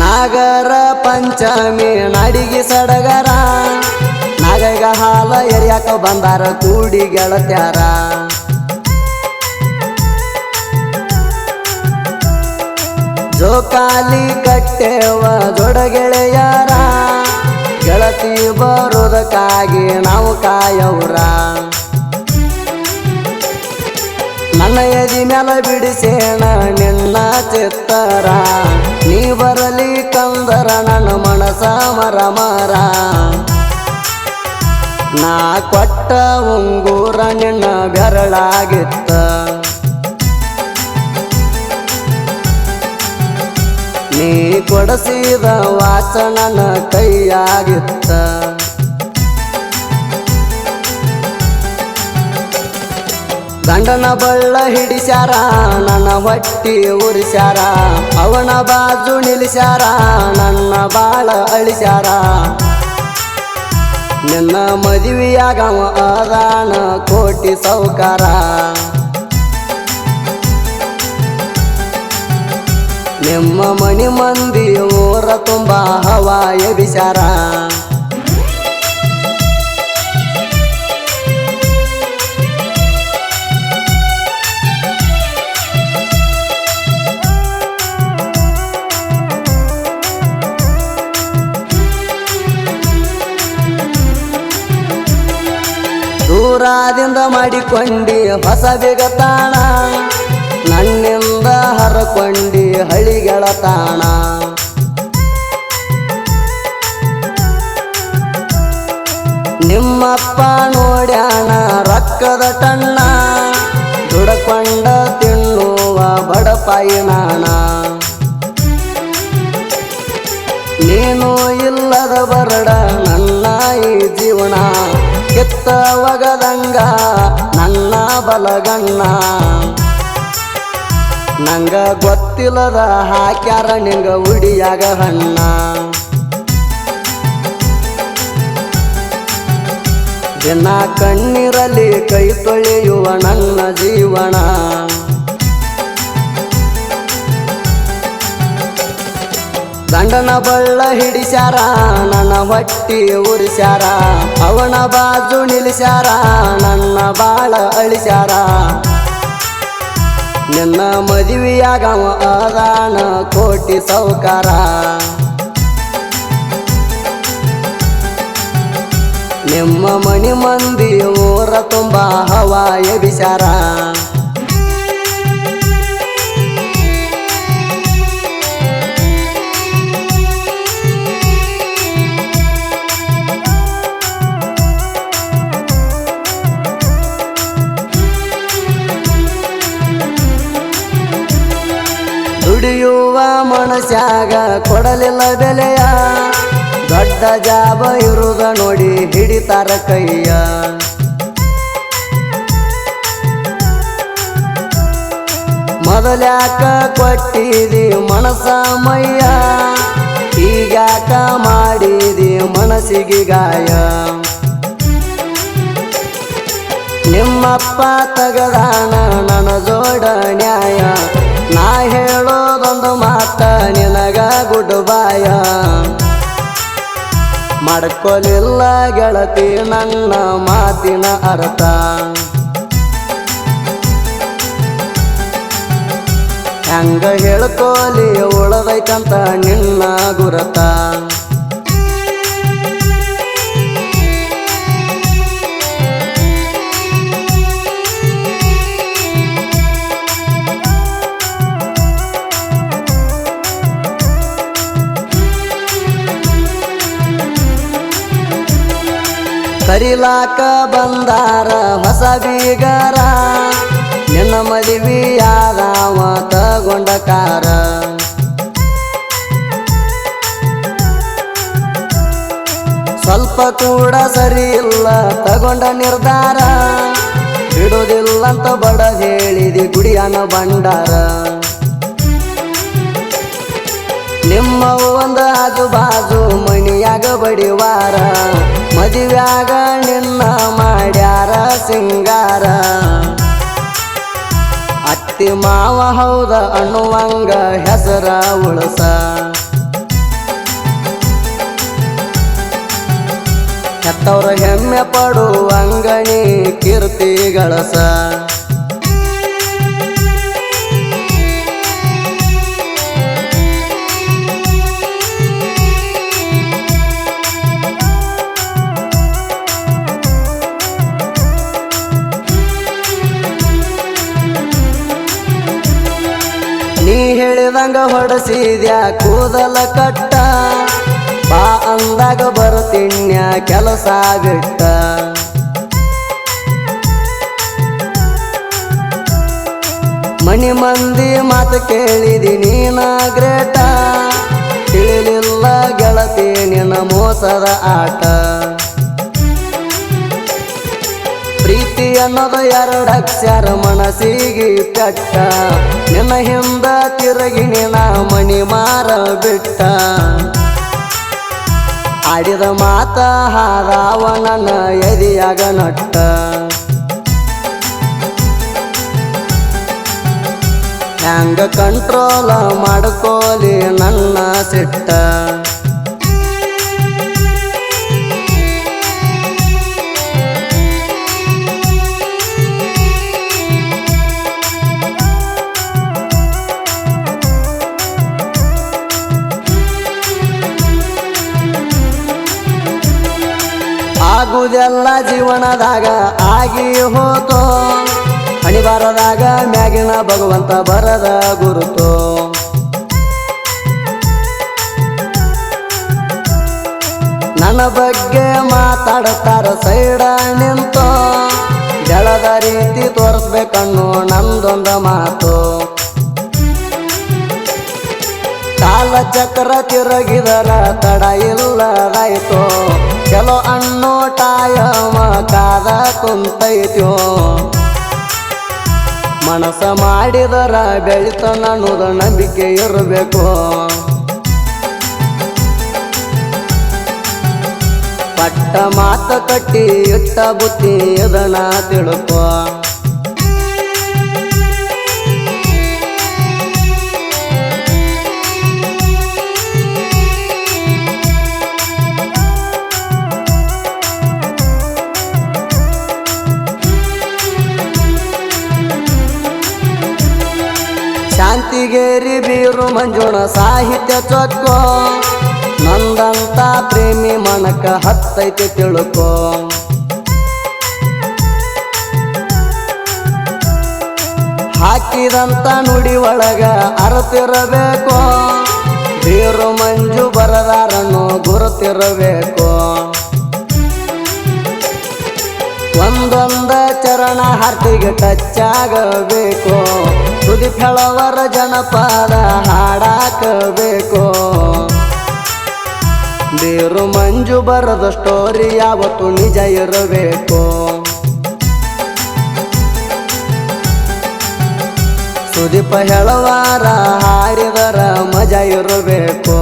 ನಾಗರ ಪಂಚಮಿ ನಾಡಿಗೆ ಸಡಗರ ನಾಗೈಗ ಹಾಲ ಎರಿಯಾಕ ಬಂದಾರ ಕೂಡಿ ಗೆಳತ್ಯಾರ ಜೋಕಾಲಿ ಕಟ್ಟೆವ ದೊಡ್ಡ ಗೆಳೆಯರ ಗೆಳತಿ ಬರೋದಕ್ಕಾಗಿ ನಾವು ಕಾಯವ್ರ ನನ್ನ ಎದಿ ಮ್ಯಾಲ ಬಿಡಿಸೇಣ ನಿನ್ನ ಚಿತ್ತರ ನೀ ಬರಲಿ ಕಂದರ ನನ್ನ ಮನಸ ಮರ ಮರ ನಾ ಕೊಟ್ಟ ಉಂಗೂರ ನಿನ್ನ ಬೆರಳಾಗಿತ್ತ ನೀ ಕೊಡಸಿದ ವಾಚ ನನ್ನ ಕೈಯಾಗಿತ್ತ ಗಂಡನ ಬಳ್ಳ ಹಿಡಿಸ್ಯಾರ ನನ್ನ ಹೊಟ್ಟಿ ಉರಿಸ್ಯಾರ ಅವನ ಬಾಜು ನಿಲ್ಲಿಸ್ಯಾರ ನನ್ನ ಬಾಳ ಅಳಿಸ್ಯಾರ ನಿನ್ನ ಮದುವೆಯಾಗ ಅದಾನ ಕೋಟಿ ಸೌಕಾರ ನಿಮ್ಮ ಮನಿ ಮಂದಿ ಊರ ತುಂಬ ಹವಾ ಎಬಿಸ್ಯಾರ ದೂರದಿಂದ ಮಾಡಿಕೊಂಡಿ ಹೊಸ ಬಿಗತಾಣ ನನ್ನಿಂದ ಹರಕೊಂಡಿ ಹಳಿಗೆಳತಾಣ ನಿಮ್ಮಪ್ಪ ನೋಡ್ಯಾಣ ರೊಕ್ಕದ ಟಣ್ಣ ದುಡಕೊಂಡ ತಿನ್ನುವ ಬಡಪಾಯಿ ನಾಣ ನೀನು ಇಲ್ಲದ ಬರಡ ನನ್ನ ಈ ಜೀವನ ಕಿತ್ತ ಒಗದಂಗ ನನ್ನ ಬಲಗಣ್ಣ ನಂಗ ಗೊತ್ತಿಲ್ಲದ ಹಾಕ್ಯಾರ ನಿಂಗ ಉಡಿಯಾಗ ಹಣ್ಣ ದಿನ ಕಣ್ಣೀರಲ್ಲಿ ಕೈ ತೊಳೆಯುವ ನನ್ನ ಜೀವನ ಗಂಡನ ಬಳ್ಳ ಹಿಡಿಸ್ಯಾರ ನನ್ನ ಹೊಟ್ಟಿ ಉರಿಸ್ಯಾರ ಅವನ ಬಾಜು ನಿಲ್ಲಿಸ್ಯಾರ ನನ್ನ ಬಾಳ ಅಳಿಸ್ಯಾರ ನಿನ್ನ ಮದುವೆಯಾಗ ಅದಾನ ಕೋಟಿ ಸೌಕಾರ ನಿಮ್ಮ ಮನಿ ಮಂದಿ ಊರ ತುಂಬ ಹವಾ ಎಬಿಸ್ಯಾರ ದುಡಿಯುವ ಮನಸ್ಯಾಗ ಕೊಡಲಿಲ್ಲ ಬೆಲೆಯ ದೊಡ್ಡ ಜಾಬ ಇರುದ ನೋಡಿ ಹಿಡಿತಾರ ಕೈಯ ಮೊದಲ್ಯಾಕ ಕೊಟ್ಟಿದಿ ಮನಸ ಮಯ್ಯ ಈಗ್ಯಾಕ ಮಾಡಿದಿ ಮನಸ್ಸಿಗೆ ಗಾಯ ನಿಮ್ಮಪ್ಪ ತಗದಾನ ನನ್ನ ಜೋಡ ನ್ಯಾಯ ನಾ ಹೇಳೋದೊಂದು ಮಾತ ನಿನಗ ಗುಡ್ಬಾಯ ಮಾಡ್ಕೊಲಿಲ್ಲ ಗೆಳತಿ ನನ್ನ ಮಾತಿನ ಅರ್ಥ ಹೆಂಗ ಹೇಳ್ಕೋಲಿ ಉಳದೈತಂತ ನಿನ್ನ ಗುರತ ಕರಿಲಾಕ ಬಂದಾರ ಹೊಸ ಬೀಗರ ನಿನ್ನ ಮದುವೆಯಾದವ ತಗೊಂಡ ಕಾರ ಸ್ವಲ್ಪ ಕೂಡ ಸರಿ ಇಲ್ಲ ತಗೊಂಡ ನಿರ್ಧಾರ ಬಿಡೋದಿಲ್ಲಂತ ಬಡ ಹೇಳಿದಿ ಗುಡಿಯನ ಬಂಡಾರ ನಿಮ್ಮ ಒಂದ ಆಜು ಬಾಜು ಮಣಿಯಾಗ ಬಡಿವಾರ ಮದುವ್ಯಾಗ ನಿನ್ನ ಮಾಡ್ಯಾರ ಸಿಂಗಾರ ಅತ್ತಿ ಮಾವ ಹೌದ ಅನ್ನುವಂಗ ಹೆಸರ ಉಳಸ ಹೆತ್ತವ್ರ ಹೆಮ್ಮೆ ಪಡುವಂಗಣಿ ಕೀರ್ತಿ ಗಳಸ. ನೀ ಹೇಳಿದಂಗ ಹೊಡಸಿದ್ಯಾ ಕೂದಲ ಕಟ್ಟ, ಬಾ ಅಂದಾಗ ಬರ್ತಿನ್ಯ ಕೆಲಸ ಬಿಟ್ಟ. ಮನಿ ಮಂದಿ ಮಾತು ಕೇಳಿದಿ ನೀನ ಗ್ರೇಟ, ತಿಳಿಲಿಲ್ಲ ಗೆಳತಿ ನಿನ್ನ ಮೋಸದ ಆಟ. ಪ್ರೀತಿ ಅನ್ನೋದು ಎರಡಕ್ಷರ ಮನಸ್ಸಿಗೆ ಪೆಟ್ಟ, ನಿನ್ನ ಹಿಂದ ತಿರುಗಿ ನಿನ್ನ ಮನಿ ಮಾರ ಬಿಟ್ಟ. ಆಡಿದ ಮಾತ ಹಾದಾವ ನನ್ನ ಎದಿಯಾಗ ನಟ್ಟ, ಹ್ಯಾಂಗ ಕಂಟ್ರೋಲ ಮಾಡ್ಕೋಲಿ ನನ್ನ ಸಿಟ್ಟ. ಆಗುದೆಲ್ಲ ಜೀವನದಾಗ ಆಗಿ ಹೋತೋ, ಹಣಿಬಾರದಾಗ ಮ್ಯಾಗಿನ ಭಗವಂತ ಬರದ ಗುರುತು. ನನ್ನ ಬಗ್ಗೆ ಮಾತಾಡ್ತಾರ ಸೈಡ ನಿಂತೋ, ಜಳದ ರೀತಿ ತೋರಿಸ್ಬೇಕನ್ನೋ ನಂದೊಂದ ಮಾತು. ಕಾಲ ಚಕ್ರ ತಿರುಗಿದರ ತಡ ಇಲ್ಲದಾಯ್ತೋ, ಚಲೋ ಅನ್ನೋ ಟೈಮ ಕಾದ ಕುಂತೈತ್ಯೋ. ಮನಸ ಮಾಡಿದರ ಬೆಳಿತನ ಅನ್ನೋದು ನಂಬಿಕೆ ಇರಬೇಕು. ಪಟ್ಟ ಮಾತ ಕಟ್ಟಿ ಇಟ್ಟ ಬುತ್ತಿ ಇದನ್ನ ತಿಳ್ಕೋ. ಶಾಂತಿಗೇರಿ ಬೀರು ಮಂಜುಣ ಸಾಹಿತ್ಯ ಚೊಕ್ಕೋ, ನಂದಂತ ಪ್ರೇಮಿ ಮನಕ ಹತ್ತೈತಿ ತಿಳ್ಕೋ. ಹಾಕಿದಂತ ನುಡಿ ಒಳಗ ಅರತಿರಬೇಕು, ಬೀರು ಮಂಜು ಬರದಾರನ್ನು ಗುರುತಿರಬೇಕು. ಒಂದೊಂದ ಚರಣ ಹಾರ್ಟಿಗೆ ಟಚ್ ಆಗಬೇಕು, ತುದಿ ಫೆಳವರ ಜನಪದ ಹಾಡಾಕಬೇಕು. ಬೀರು ಮಂಜು ಬರದ ಸ್ಟೋರಿ ಯಾವತ್ತು ನಿಜ ಇರಬೇಕು. ಸುದೀಪ ಹೇಳುವಾರ ಹಾಡಿದರ ಮಜಾ ಇರಬೇಕು.